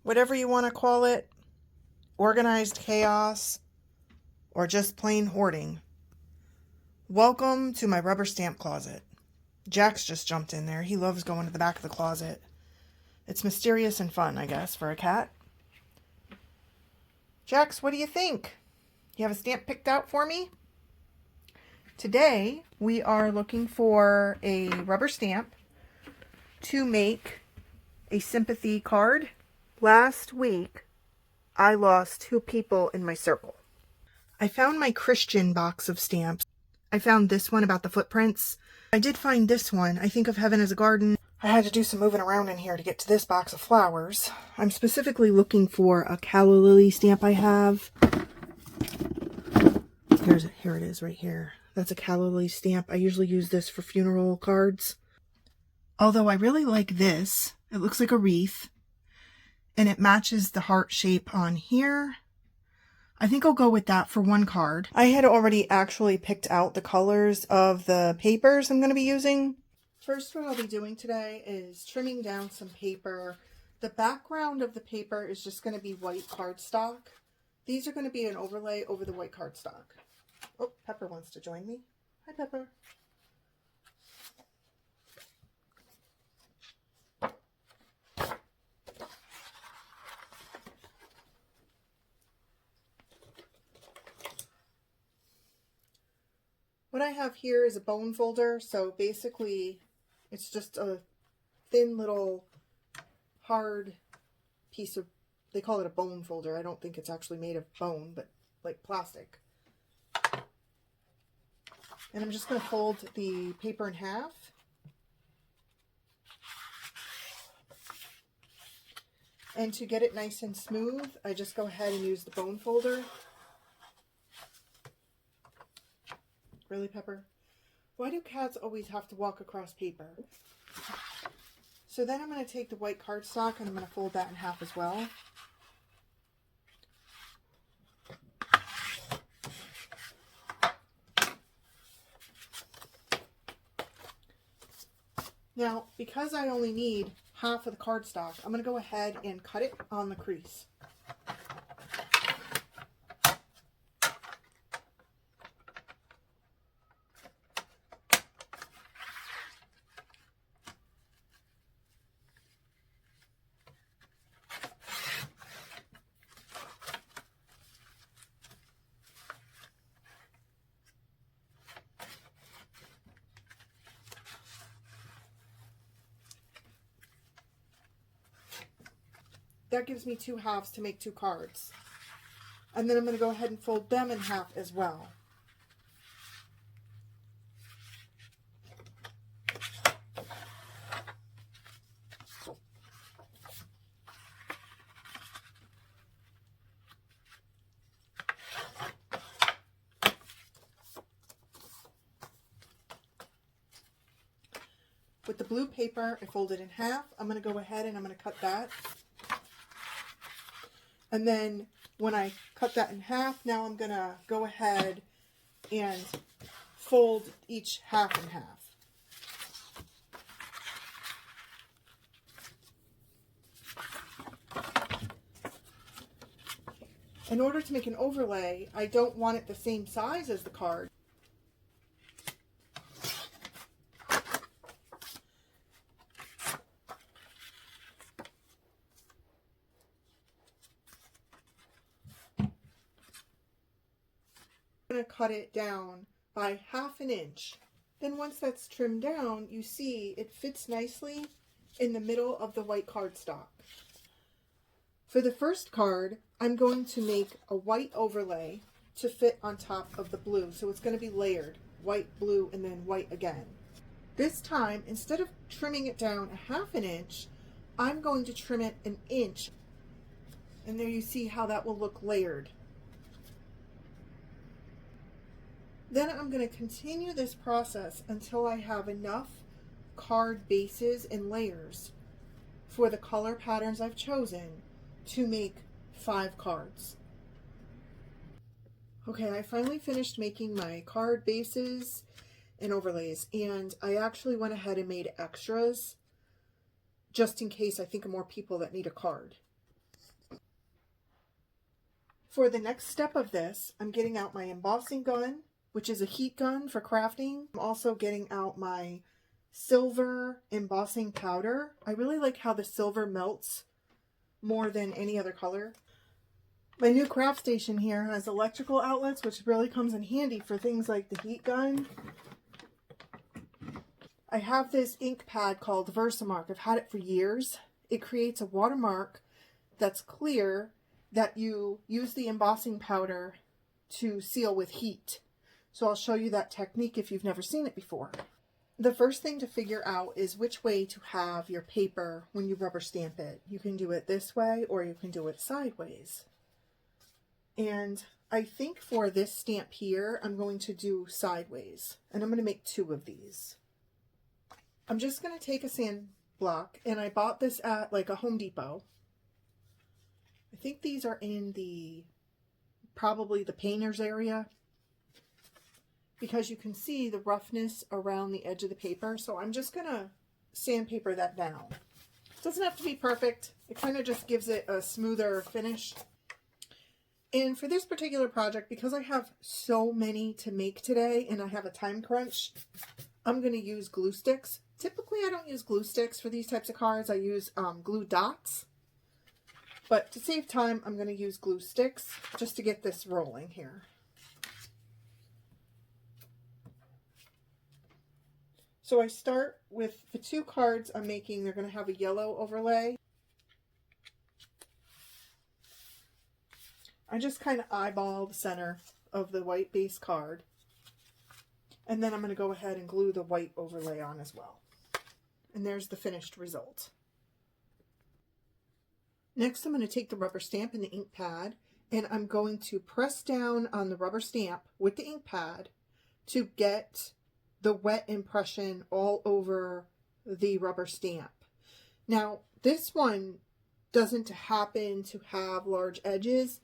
whatever you want to call it, organized chaos, or just plain hoarding. Welcome to my rubber stamp closet. Jax just jumped in there. He loves going to the back of the closet. It's mysterious and fun, I guess, for a cat. Jax, what do you think? You have a stamp picked out for me? Today, we are looking for a rubber stamp to make a sympathy card. Last week, I lost 2 people in my circle. I found my Christian box of stamps. I found this one about the footprints. I did find this one, I Think of Heaven as a Garden. I had to do some moving around in here to get to this box of flowers. I'm specifically looking for a calla lily stamp I have. Here it is right here. That's a calla lily stamp. I usually use this for funeral cards. Although I really like this. It looks like a wreath. And it matches the heart shape on here. I think I'll go with that for one card. I had already actually picked out the colors of the papers I'm going to be using. First, what I'll be doing today is trimming down some paper. The background of the paper is just going to be white cardstock. These are going to be an overlay over the white cardstock. Oh, Pepper wants to join me. Hi, Pepper. What I have here is a bone folder, so basically it's just a thin little hard piece of, they call it a bone folder. I don't think it's actually made of bone, but like plastic. And I'm just going to fold the paper in half. And to get it nice and smooth, I just go ahead and use the bone folder. Really, Pepper? Why do cats always have to walk across paper? So then I'm going to take the white cardstock and I'm going to fold that in half as well. Now, because I only need half of the cardstock, I'm going to go ahead and cut it on the crease. That gives me 2 halves to make 2 cards. And then I'm going to go ahead and fold them in half as well. With the blue paper, I fold it in half. I'm going to go ahead and I'm going to cut that. And then when I cut that in half, now I'm going to go ahead and fold each half in half. In order to make an overlay, I don't want it the same size as the card. I'm going to cut it down by 1/2 inch. Then once that's trimmed down, you see it fits nicely in the middle of the white cardstock. For the first card, I'm going to make a white overlay to fit on top of the blue. So it's going to be layered, white, blue, and then white again. This time, instead of trimming it down 1/2 inch, I'm going to trim it 1 inch. And there you see how that will look layered. Then I'm going to continue this process until I have enough card bases and layers for the color patterns I've chosen to make 5 cards. Okay, I finally finished making my card bases and overlays, and I actually went ahead and made extras just in case I think of more people that need a card. For the next step of this, I'm getting out my embossing gun, which is a heat gun for crafting. I'm also getting out my silver embossing powder. I really like how the silver melts more than any other color. My new craft station here has electrical outlets, which really comes in handy for things like the heat gun. I have this ink pad called Versamark. I've had it for years. It creates a watermark that's clear that you use the embossing powder to seal with heat. So I'll show you that technique if you've never seen it before. The first thing to figure out is which way to have your paper when you rubber stamp it. You can do it this way or you can do it sideways. And I think for this stamp here, I'm going to do sideways. And I'm going to make 2 of these. I'm just going to take a sand block, and I bought this at like a Home Depot. I think these are in probably the painter's area, because you can see the roughness around the edge of the paper. So I'm just going to sandpaper that down. It doesn't have to be perfect. It kind of just gives it a smoother finish. And for this particular project, because I have so many to make today and I have a time crunch, I'm going to use glue sticks. Typically, I don't use glue sticks for these types of cards. I use glue dots. But to save time, I'm going to use glue sticks just to get this rolling here. So I start with the 2 cards I'm making. They're going to have a yellow overlay. I just kind of eyeball the center of the white base card. And then I'm going to go ahead and glue the white overlay on as well. And there's the finished result. Next, I'm going to take the rubber stamp and the ink pad, and I'm going to press down on the rubber stamp with the ink pad to get the wet impression all over the rubber stamp. Now, this one doesn't happen to have large edges.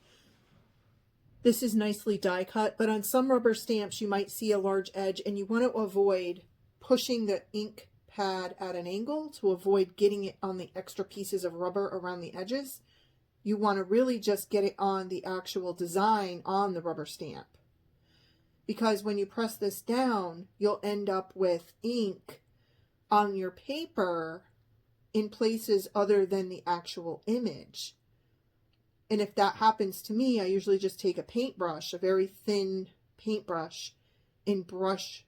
This is nicely die cut, but on some rubber stamps you might see a large edge, and you want to avoid pushing the ink pad at an angle to avoid getting it on the extra pieces of rubber around the edges. You want to really just get it on the actual design on the rubber stamp, because when you press this down, you'll end up with ink on your paper in places other than the actual image. And if that happens to me, I usually just take a paintbrush, a very thin paintbrush, and brush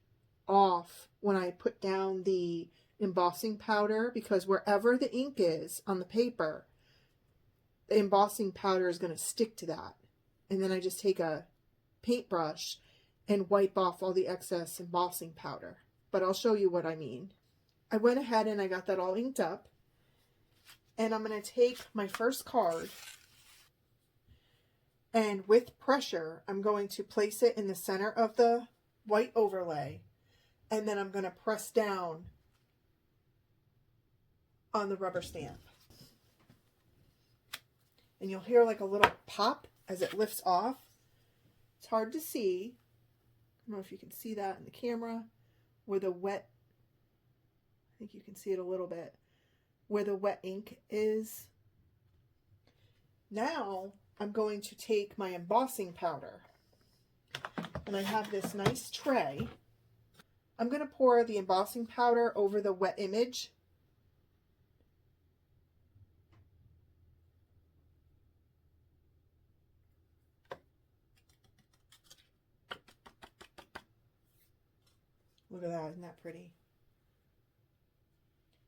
off when I put down the embossing powder, because wherever the ink is on the paper, the embossing powder is going to stick to that. And then I just take a paintbrush and wipe off all the excess embossing powder. But I'll show you what I mean. I went ahead and I got that all inked up. And I'm going to take my first card, and with pressure, I'm going to place it in the center of the white overlay. And then I'm going to press down on the rubber stamp. And you'll hear like a little pop as it lifts off. It's hard to see. I don't know if you can see that in the camera, where the wet, I think you can see it a little bit, where the wet ink is. Now I'm going to take my embossing powder, and I have this nice tray. I'm going to pour the embossing powder over the wet image. Look at that, isn't that pretty?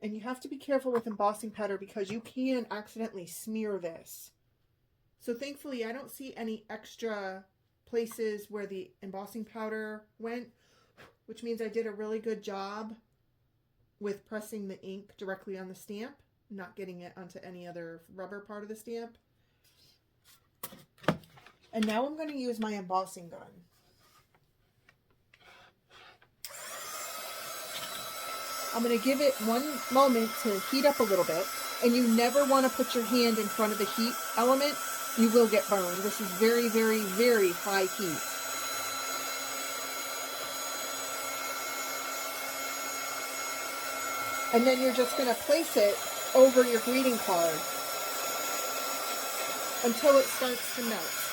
And you have to be careful with embossing powder because you can accidentally smear this. So thankfully I don't see any extra places where the embossing powder went, which means I did a really good job with pressing the ink directly on the stamp, not getting it onto any other rubber part of the stamp. And now I'm going to use my embossing gun. I'm going to give it one moment to heat up a little bit, and you never want to put your hand in front of the heat element. You will get burned. This is very, very, very high heat. And then you're just going to place it over your greeting card until it starts to melt.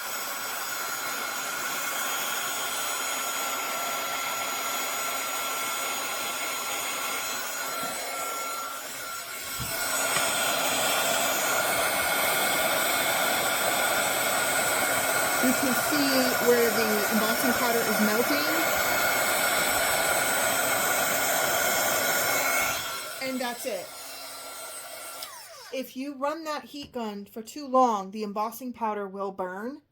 You can see where the embossing powder is melting. And that's it. If you run that heat gun for too long, the embossing powder will burn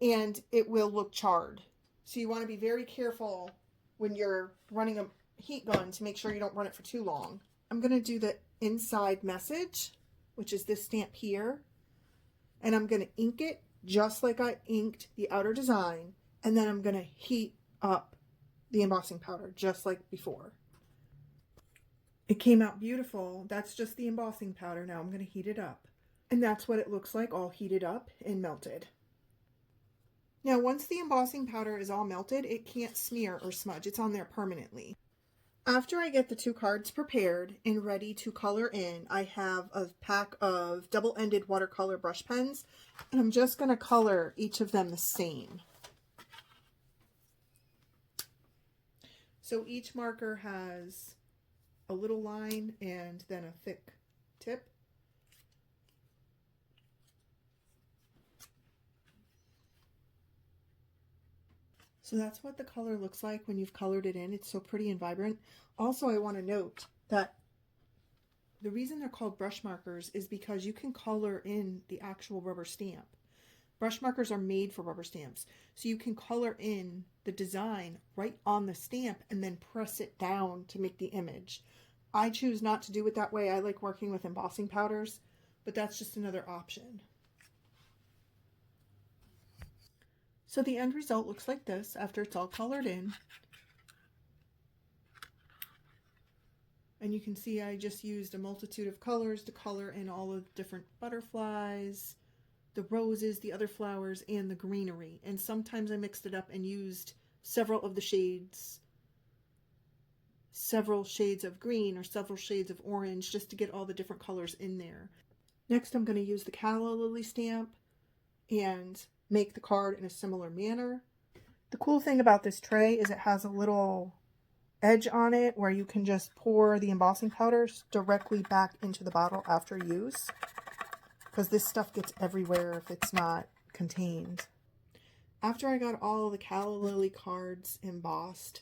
and it will look charred. So you want to be very careful when you're running a heat gun to make sure you don't run it for too long. I'm going to do the inside message, which is this stamp here. And I'm going to ink it just like I inked the outer design. And then I'm going to heat up the embossing powder just like before. It came out beautiful. That's just the embossing powder. Now I'm going to heat it up. And that's what it looks like, all heated up and melted. Now, once the embossing powder is all melted, it can't smear or smudge. It's on there permanently. After I get the 2 cards prepared and ready to color in, I have a pack of double-ended watercolor brush pens, and I'm just going to color each of them the same. So each marker has a little line and then a thick tip. So that's what the color looks like when you've colored it in. It's so pretty and vibrant. Also, I want to note that the reason they're called brush markers is because you can color in the actual rubber stamp. Brush markers are made for rubber stamps. So you can color in the design right on the stamp and then press it down to make the image. I choose not to do it that way. I like working with embossing powders, but that's just another option. So the end result looks like this after it's all colored in. And you can see I just used a multitude of colors to color in all of the different butterflies, the roses, the other flowers, and the greenery. And sometimes I mixed it up and used several of the shades, several shades of green or several shades of orange, just to get all the different colors in there. Next, I'm going to use the calla lily stamp and make the card in a similar manner. The cool thing about this tray is it has a little edge on it where you can just pour the embossing powders directly back into the bottle after use, because this stuff gets everywhere if it's not contained. After I got all the calla lily cards embossed,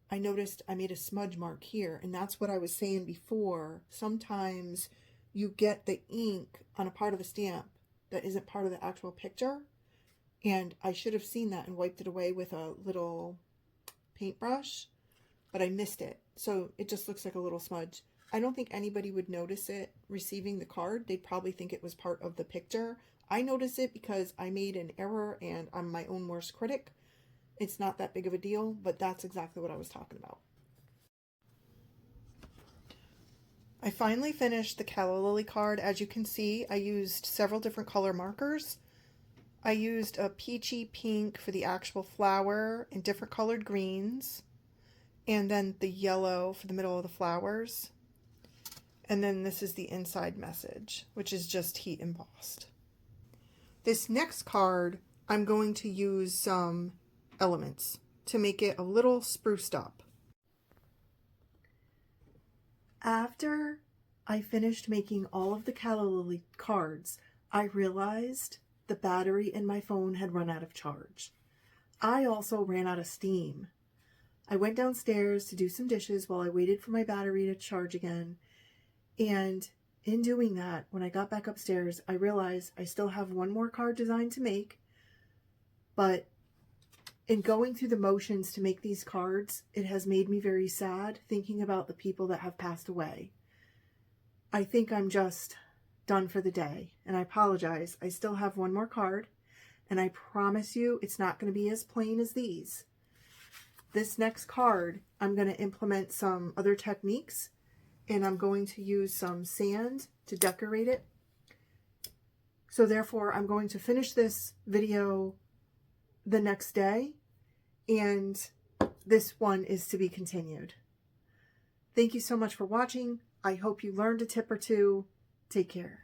I noticed I made a smudge mark here, and that's what I was saying before. Sometimes you get the ink on a part of the stamp that isn't part of the actual picture, and I should have seen that and wiped it away with a little paintbrush, but I missed it, so it just looks like a little smudge. I don't think anybody would notice it receiving the card. They'd probably think it was part of the picture. I notice it because I made an error and I'm my own worst critic. It's not that big of a deal, but that's exactly what I was talking about. I finally finished the calla lily card. As you can see, I used several different color markers. I used a peachy pink for the actual flower and different colored greens, and then the yellow for the middle of the flowers. And then this is the inside message, which is just heat embossed. This next card, I'm going to use some elements to make it a little spruced up. After I finished making all of the calla lily cards, I realized the battery in my phone had run out of charge. I also ran out of steam. I went downstairs to do some dishes while I waited for my battery to charge again. And in doing that, when I got back upstairs, I realized I still have one more card design to make. But in going through the motions to make these cards, it has made me very sad thinking about the people that have passed away. I think I'm just done for the day, and I apologize. I still have one more card, and I promise you it's not going to be as plain as these. This next card, I'm going to implement some other techniques, and I'm going to use some sand to decorate it. So therefore, I'm going to finish this video the next day, and this one is to be continued. Thank you so much for watching. I hope you learned a tip or two. Take care.